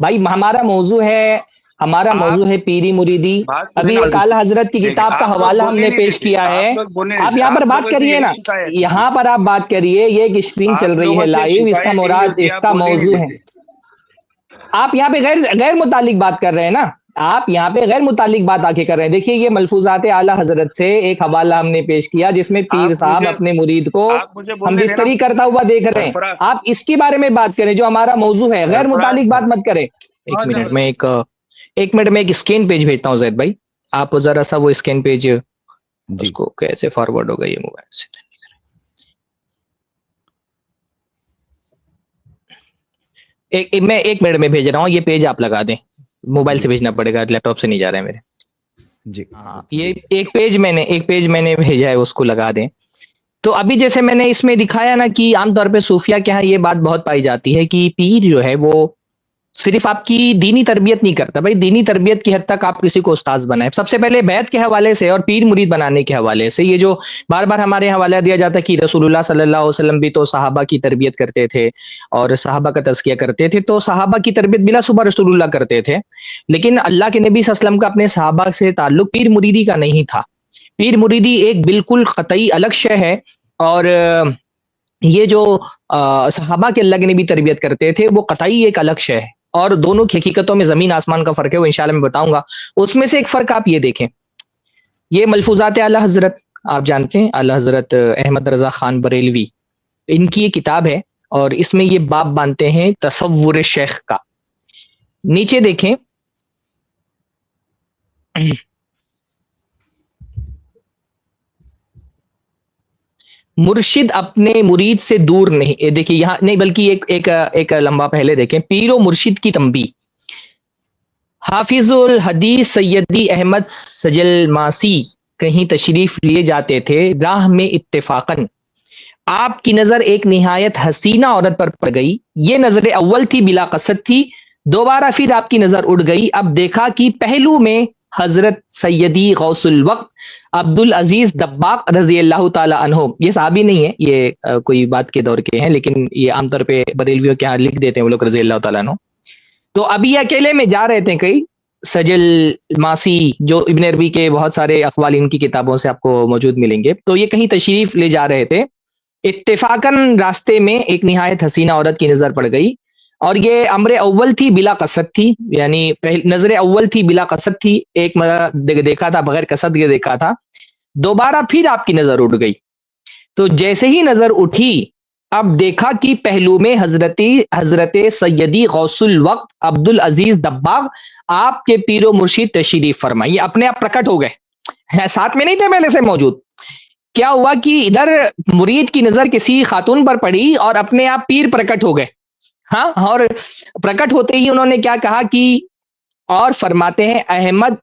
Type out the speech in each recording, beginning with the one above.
بھائی ہمارا موضوع ہے پیری مریدی. ابھی ایک اعلی حضرت کی کتاب کا حوالہ ہم نے پیش کیا ہے. آپ یہاں پر بات کریے نا, یہاں پر آپ بات کریے, یہ ایک اسٹریم چل رہی ہے لائیو, اس کا مراد اس کا موضوع ہے. آپ یہاں پہ غیر متعلق بات کر رہے ہیں نا, آپ یہاں پہ غیر متعلق بات آ کے کر رہے ہیں. دیکھیے یہ ملفوظات اعلی حضرت سے ایک حوالہ ہم نے پیش کیا جس میں پیر صاحب اپنے مرید کو ہم بستری کرتا ہوا دیکھ رہے ہیں. آپ اس کے بارے میں بات کریں جو ہمارا موضوع ہے, غیر متعلق بات مت کریں. ایک منٹ میں ایک اسکین پیج بھیجتا ہوں زید بھائی, آپ ذرا سا وہ اسکین پیج اس کو کیسے فارورڈ ہوگا یہ موبائل سے, میں ایک منٹ میں بھیج رہا ہوں. یہ پیج آپ لگا دیں, موبائل سے بھیجنا پڑے گا, لیپ ٹاپ سے نہیں جا رہا ہے میرے. جی یہ ایک پیج میں نے بھیجا ہے, اس کو لگا دیں. تو ابھی جیسے میں نے اس میں دکھایا نا کہ عام طور پہ صوفیہ کے ہاں یہ بات بہت پائی جاتی ہے کہ پیر جو ہے وہ صرف آپ کی دینی تربیت نہیں کرتا. بھائی دینی تربیت کی حد تک آپ کسی کو استاذ بنائیں. سب سے پہلے بیعت کے حوالے سے اور پیر مرید بنانے کے حوالے سے یہ جو بار بار ہمارے حوالہ دیا جاتا ہے کہ رسول اللہ صلی اللہ علیہ وسلم بھی تو صحابہ کی تربیت کرتے تھے اور صحابہ کا تزکیہ کرتے تھے, تو صحابہ کی تربیت بلا صبح رسول اللہ کرتے تھے, لیکن اللہ کے نبی صلی اللہ علیہ وسلم کا اپنے صحابہ سے تعلق پیر مریدی کا نہیں تھا. پیر مریدی ایک بالکل قطعی الگ شے ہے, اور یہ جو صحابہ کے اللہ کے نبی تربیت کرتے تھے وہ قطعی ایک الگ شے ہے, اور دونوں کی حقیقتوں میں زمین آسمان کا فرق ہے, وہ انشاءاللہ میں بتاؤں گا. اس میں سے ایک فرق آپ یہ دیکھیں, یہ ملفوظات اعلی حضرت آپ جانتے ہیں, اعلی حضرت احمد رضا خان بریلوی, ان کی یہ کتاب ہے, اور اس میں یہ باب باندھتے ہیں تصور شیخ کا. نیچے دیکھیں, مرشد اپنے مرید سے دور نہیں. دیکھیے یہاں نہیں بلکہ ایک لمبا پہلے دیکھیں, پیر و مرشد کی تنبیہ. حافظ الحدیث سیدی احمد سجل ماسی کہیں تشریف لیے جاتے تھے, راہ میں اتفاقاً آپ کی نظر ایک نہایت حسینہ عورت پر پڑ گئی. یہ نظر اول تھی, بلا قصد تھی. دوبارہ پھر آپ کی نظر اڑ گئی. اب دیکھا کہ پہلو میں حضرت سیدی غوث الوقت عبد العزیز دباغ رضی اللہ تعالی عنہ, یہ صحابی نہیں ہے, یہ کوئی بات کے دور کے ہیں, لیکن یہ عام طور پہ بریلویوں کے ہاں لکھ دیتے ہیں وہ لوگ رضی اللہ تعالیٰ عنہ. تو ابھی اکیلے میں جا رہے تھے کئی سجل ماسی, جو ابن عربی کے بہت سارے اقوال ان کی کتابوں سے آپ کو موجود ملیں گے. تو یہ کہیں تشریف لے جا رہے تھے, اتفاقاً راستے میں ایک نہایت حسینہ عورت کی نظر پڑ گئی, اور یہ امر اول تھی بلا قصد تھی, یعنی نظر اول تھی بلا قصد تھی, ایک دیکھا تھا بغیر قصد کے دیکھا تھا. دوبارہ پھر آپ کی نظر اٹھ گئی. تو جیسے ہی نظر اٹھی اب دیکھا کہ پہلو میں حضرت سیدی غوث الوقت عبد العزیز دباغ آپ کے پیر و مرشد تشریف فرمائی. اپنے آپ پرکٹ ہو گئے, ساتھ میں نہیں تھے پہلے سے موجود. کیا ہوا کہ ادھر مرید کی نظر کسی خاتون پر پڑی اور اپنے آپ پیر پرکٹ ہو گئے. ہاں, اور پرکٹ ہوتے ہی انہوں نے کیا کہا کہ, اور فرماتے ہیں احمد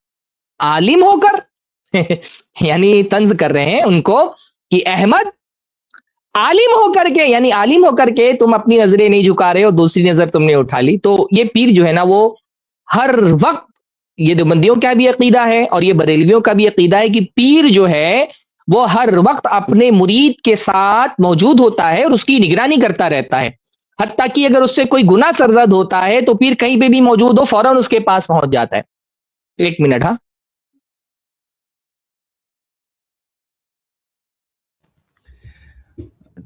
عالم ہو کر یعنی طنز کر رہے ہیں ان کو کہ احمد عالم ہو کر کے, یعنی عالم ہو کر کے تم اپنی نظریں نہیں جھکا رہے ہو, دوسری نظر تم نے اٹھا لی. تو یہ پیر جو ہے نا وہ ہر وقت, یہ دیوبندیوں کا بھی عقیدہ ہے اور یہ بریلویوں کا بھی عقیدہ ہے کہ پیر جو ہے وہ ہر وقت اپنے مرید کے ساتھ موجود ہوتا ہے اور اس کی نگرانی کرتا رہتا ہے. حتیٰ کہ اگر اس سے کوئی گناہ سرزد ہوتا ہے تو پیر کہیں پہ بھی موجود ہو فوراً اس کے پاس پہنچ جاتا ہے. ایک منٹ, ہاں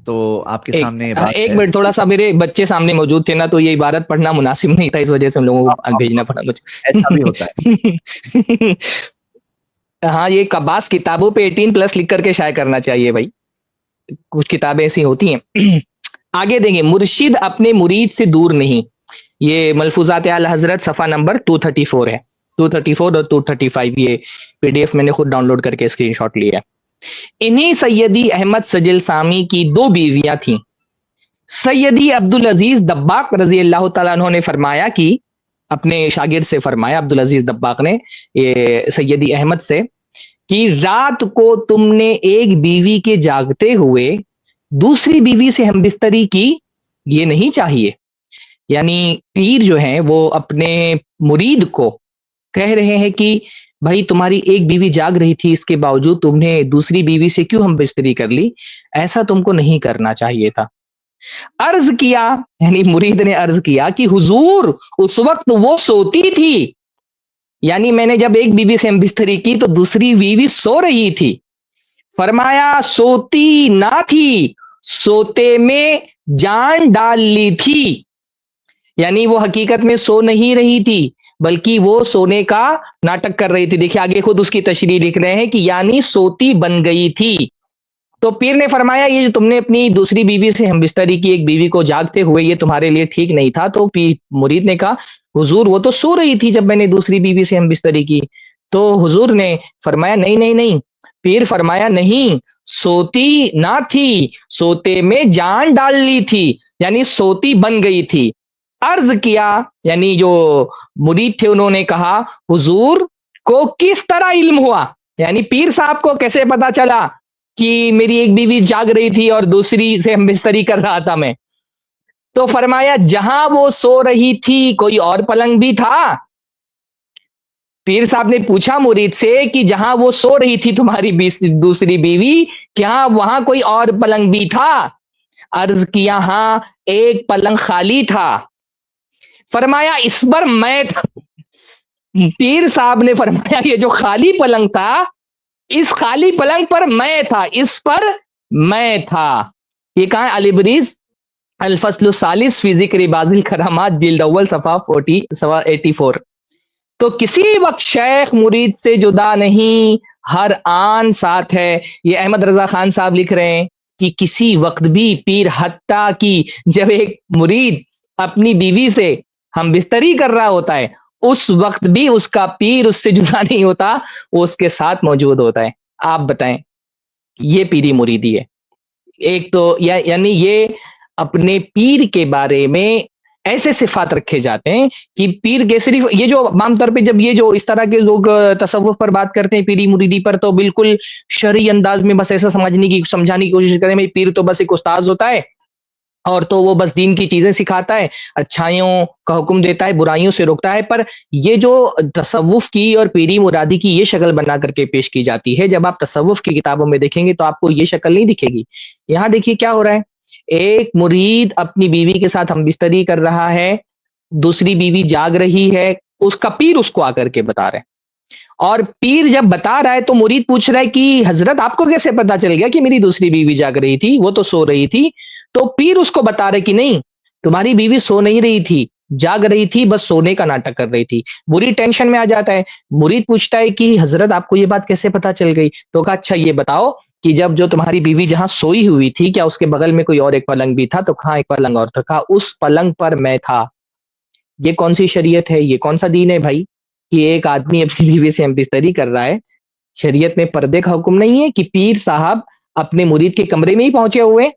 تو آپ کے سامنے ایک منٹ, تھوڑا سا میرے بچے سامنے موجود تھے نا, تو یہ عبارت پڑھنا مناسب نہیں تھا, اس وجہ سے ہم لوگوں کو بھیجنا پڑا مجھے. ایسا بھی ہوتا ہے. ہاں, یہ بعض کتابوں پہ 18+ لکھ کر کے شائع کرنا چاہیے بھائی, کچھ کتابیں ایسی ہوتی ہیں. آگے دیں گے, مرشد اپنے مرید سے دور نہیں. یہ ملفوظات اعلی حضرت صفحہ نمبر 234 ہے, 234 اور 235. یہ PDF میں نے خود ڈاؤن لوڈ کر کے اسکرین شاٹ لیا ہے. انہی سیدی احمد سجل سامی کی 2 بیویاں تھیں. سیدی عبد العزیز دباغ رضی اللہ تعالیٰ عنہ نے فرمایا کہ, اپنے شاگرد سے فرمایا عبد العزیز دباغ نے یہ سیدی احمد سے, کہ رات کو تم نے ایک بیوی کے جاگتے ہوئے دوسری بیوی سے ہم بستری کی, یہ نہیں چاہیے. یعنی پیر جو ہیں وہ اپنے مرید کو کہہ رہے ہیں کہ بھائی تمہاری ایک بیوی جاگ رہی تھی, اس کے باوجود تم نے دوسری بیوی سے کیوں ہم بستری کر لی, ایسا تم کو نہیں کرنا چاہیے تھا. عرض کیا یعنی مرید نے عرض کیا کہ حضور اس وقت وہ سوتی تھی، یعنی میں نے جب ایک بیوی سے ہم بستری کی تو دوسری بیوی سو رہی تھی. فرمایا سوتی نہ تھی، سوتے میں جان ڈال لی تھی، یعنی وہ حقیقت میں سو نہیں رہی تھی بلکہ وہ سونے کا ناٹک کر رہی تھی. دیکھیے آگے خود اس کی تشریح لکھ رہے ہیں کہ یعنی سوتی بن گئی تھی. تو پیر نے فرمایا یہ جو تم نے اپنی دوسری بیوی سے ہم بستری کی ایک بیوی کو جاگتے ہوئے، یہ تمہارے لیے ٹھیک نہیں تھا. تو مرید نے کہا حضور وہ تو سو رہی تھی جب میں نے دوسری بیوی سے ہم بستری کی. تو حضور نے فرمایا نہیں نہیں نہیں. پیر فرمایا نہیں، سوتی نہ تھی، سوتے میں جان ڈال لی تھی، یعنی سوتی بن گئی تھی. عرض کیا یعنی جو مرید تھے انہوں نے کہا حضور کو کس طرح علم ہوا، یعنی پیر صاحب کو کیسے پتا چلا کہ میری ایک بیوی جاگ رہی تھی اور دوسری سے ہم بستری کر رہا تھا میں. تو فرمایا جہاں وہ سو رہی تھی کوئی اور پلنگ بھی تھا. پیر صاحب نے پوچھا مرید سے کہ جہاں وہ سو رہی تھی تمہاری دوسری بیوی، کیا وہاں کوئی اور پلنگ بھی تھا؟ عرض کیا ہاں ایک پلنگ خالی تھا. فرمایا اس پر میں تھا. پیر صاحب نے فرمایا یہ جو خالی پلنگ تھا اس خالی پلنگ پر میں تھا، اس پر میں تھا. یہ کہاں ہے؟ البریز الفصل الثالث فی ذکر بعض الکرامات جلد اول صفحہ 84. تو کسی وقت شیخ مرید سے جدا نہیں، ہر آن ساتھ ہے. یہ احمد رضا خان صاحب لکھ رہے ہیں کہ کسی وقت بھی پیر حتیٰ کہ جب ایک مرید اپنی بیوی سے ہم بستری کر رہا ہوتا ہے اس وقت بھی اس کا پیر اس سے جدا نہیں ہوتا، وہ اس کے ساتھ موجود ہوتا ہے. آپ بتائیں یہ پیری مریدی ہے. ایک تو یعنی یہ اپنے پیر کے بارے میں ایسے صفات رکھے جاتے ہیں کہ پیر کے صرف یہ جو عام طور پہ جب یہ جو اس طرح کے لوگ تصوف پر بات کرتے ہیں پیری مریدی پر تو بالکل شرعی انداز میں بس ایسا سمجھانے کی کوشش کریں بھائی پیر تو بس ایک استاذ ہوتا ہے اور تو وہ بس دین کی چیزیں سکھاتا ہے، اچھائیوں کا حکم دیتا ہے، برائیوں سے روکتا ہے. پر یہ جو تصوف کی اور پیری مرادی کی یہ شکل بنا کر کے پیش کی جاتی ہے، جب آپ تصوف کی کتابوں میں دیکھیں گے تو آپ کو یہ شکل نہیں دکھے گی. یہاں دیکھیے کیا ہو رہا ہے، ایک مرید اپنی بیوی کے ساتھ ہم بستری کر رہا ہے، دوسری بیوی جاگ رہی ہے، اس کا پیر اس کو آ کر کے بتا رہے ہیں. اور پیر جب بتا رہا ہے تو مرید پوچھ رہا ہے کہ حضرت آپ کو کیسے پتا چل گیا کہ میری دوسری بیوی جاگ رہی تھی، وہ تو سو رہی تھی. تو پیر اس کو بتا رہے کہ نہیں تمہاری بیوی سو نہیں رہی تھی، جاگ رہی تھی، بس سونے کا ناٹک کر رہی تھی. مرید ٹینشن میں آ جاتا ہے، مرید پوچھتا ہے کہ حضرت آپ کو یہ بات کیسے پتا چل گئی؟ تو کہا اچھا یہ بتاؤ کہ جب جو تمہاری بیوی جہاں سوئی ہوئی تھی کیا اس کے بغل میں کوئی اور ایک پلنگ بھی تھا؟ تو کہاں ایک پلنگ اور تھا. کہا اس پلنگ پر میں تھا. یہ کون سی شریعت ہے، یہ کون سا دین ہے بھائی کہ ایک آدمی اپنی بیوی سے ہم بستری کر رہا ہے؟ شریعت میں پردے کا حکم نہیں ہے کہ پیر صاحب اپنے مرید کے کمرے میں ہی پہنچے ہوئے،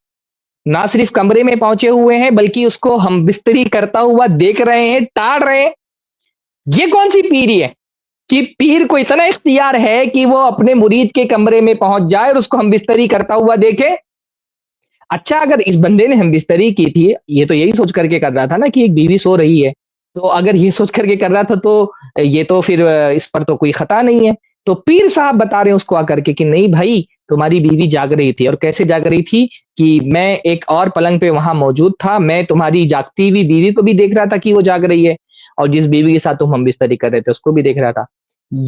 نہ صرف کمرے میں پہنچے ہوئے ہیں بلکہ اس کو ہم بستری کرتا ہوا دیکھ رہے ہیں، ٹاڑ رہے ہیں. یہ کون سی پیری ہے کہ پیر کو اتنا اختیار ہے کہ وہ اپنے مرید کے کمرے میں پہنچ جائے اور اس کو ہم بستری کرتا ہوا دیکھے؟ اچھا اگر اس بندے نے ہم بستری کی تھی، یہ تو یہی سوچ کر کے کر رہا تھا نا کہ ایک بیوی سو رہی ہے، تو اگر یہ سوچ کر کے کر رہا تھا تو یہ تو پھر اس پر تو کوئی خطا نہیں ہے. تو پیر صاحب بتا رہے ہیں اس کو آ کر کے کہ نہیں بھائی تمہاری بیوی جاگ رہی تھی. اور کیسے جاگ رہی تھی کہ میں ایک اور پلنگ پہ وہاں موجود تھا، میں تمہاری جاگتی ہوئی بیوی کو بھی دیکھ رہا تھا کہ وہ جاگ رہی ہے، اور جس بیوی کے ساتھ تم ہم بستری کر رہے تھے اس کو بھی دیکھ رہا تھا.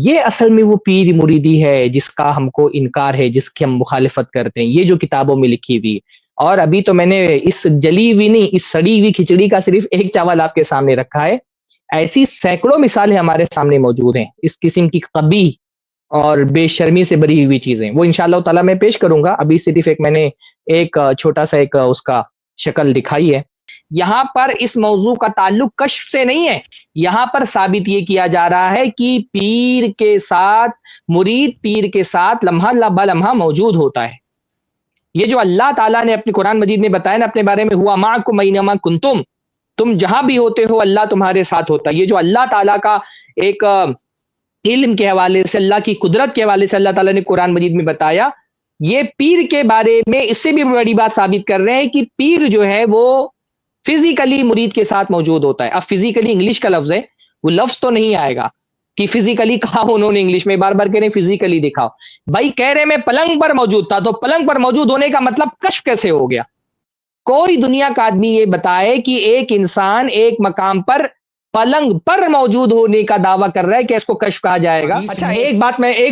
یہ اصل میں وہ پیر مریدی ہے جس کا ہم کو انکار ہے، جس کی ہم مخالفت کرتے ہیں، یہ جو کتابوں میں لکھی ہوئی. اور ابھی تو میں نے اس جلی ہوئی نہیں، اس سڑی ہوئی کھچڑی کا صرف ایک چاول آپ کے سامنے رکھا ہے. ایسی سینکڑوں مثالیں ہمارے سامنے موجود ہیں اس قسم کی قبیح اور بے شرمی سے بری ہوئی چیزیں. وہ انشاءاللہ تعالیٰ میں پیش کروں گا. ابھی صرف ایک میں نے ایک چھوٹا سا ایک اس کا شکل دکھائی ہے. یہاں پر اس موضوع کا تعلق کشف سے نہیں ہے، یہاں پر ثابت یہ کیا جا رہا ہے کہ پیر کے ساتھ مرید پیر کے ساتھ لمحہ بلمحہ موجود ہوتا ہے. یہ جو اللہ تعالیٰ نے اپنے قرآن مجید میں بتایا نا اپنے بارے میں، ہوا معکم اینما کنتم، تم جہاں بھی ہوتے ہو اللہ تمہارے ساتھ ہوتا ہے. یہ جو اللہ تعالیٰ کا ایک علم کے حوالے سے، اللہ کی قدرت کے حوالے سے اللہ تعالیٰ نے قرآن مجید میں بتایا، یہ پیر کے بارے میں اس سے بھی بڑی بات ثابت کر رہے ہیں کہ پیر جو ہے وہ فزیکلی مرید کے ساتھ موجود ہوتا ہے. اب فزیکلی انگلش کا لفظ ہے، وہ لفظ تو نہیں آئے گا کہ فزیکلی کہا انہوں نے انگلش میں، بار بار کہہ رہے ہیں فزیکلی دکھاؤ. بھائی کہہ رہے میں پلنگ پر موجود تھا، تو پلنگ پر موجود ہونے کا مطلب کشف کیسے ہو گیا؟ کوئی دنیا کا آدمی یہ بتائے کہ ایک انسان ایک مقام پر پلنگ پر موجود ہونے کا دعویٰ کر رہا ہے کہ اس کو کشف کہا جائے گا. اچھا ایک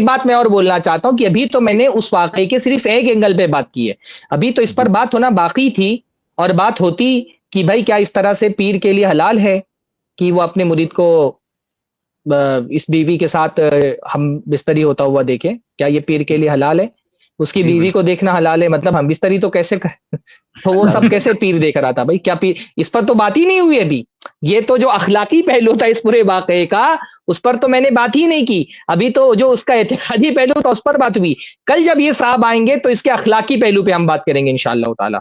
بات میں اور بولنا چاہتا ہوں کہ ابھی تو میں نے اس واقعے کے صرف ایک اینگل پہ بات کی ہے, ابھی تو اس پر بات ہونا باقی تھی, اور بات ہوتی کہ بھائی کیا اس طرح سے پیر کے لیے حلال ہے کہ وہ اپنے مرید کو اس بیوی کے ساتھ ہم بستری ہوتا ہوا دیکھیں, کیا یہ پیر کے لیے حلال ہے؟ اس کی بیوی کو دیکھنا حلال ہے, مطلب ہم بستری تو کیسے تو وہ سب کیسے پیر دیکھ رہا تھا بھائی؟ کیا پیر, اس پر تو بات ہی نہیں ہوئی ابھی. یہ تو جو اخلاقی پہلو تھا اس پورے واقعے کا, اس پر تو میں نے بات ہی نہیں کی. ابھی تو جو اس کا اعتقادی پہلو تھا اس پر بات ہوئی. کل جب یہ صاحب آئیں گے تو اس کے اخلاقی پہلو پہ ہم بات کریں گے انشاءاللہ تعالی.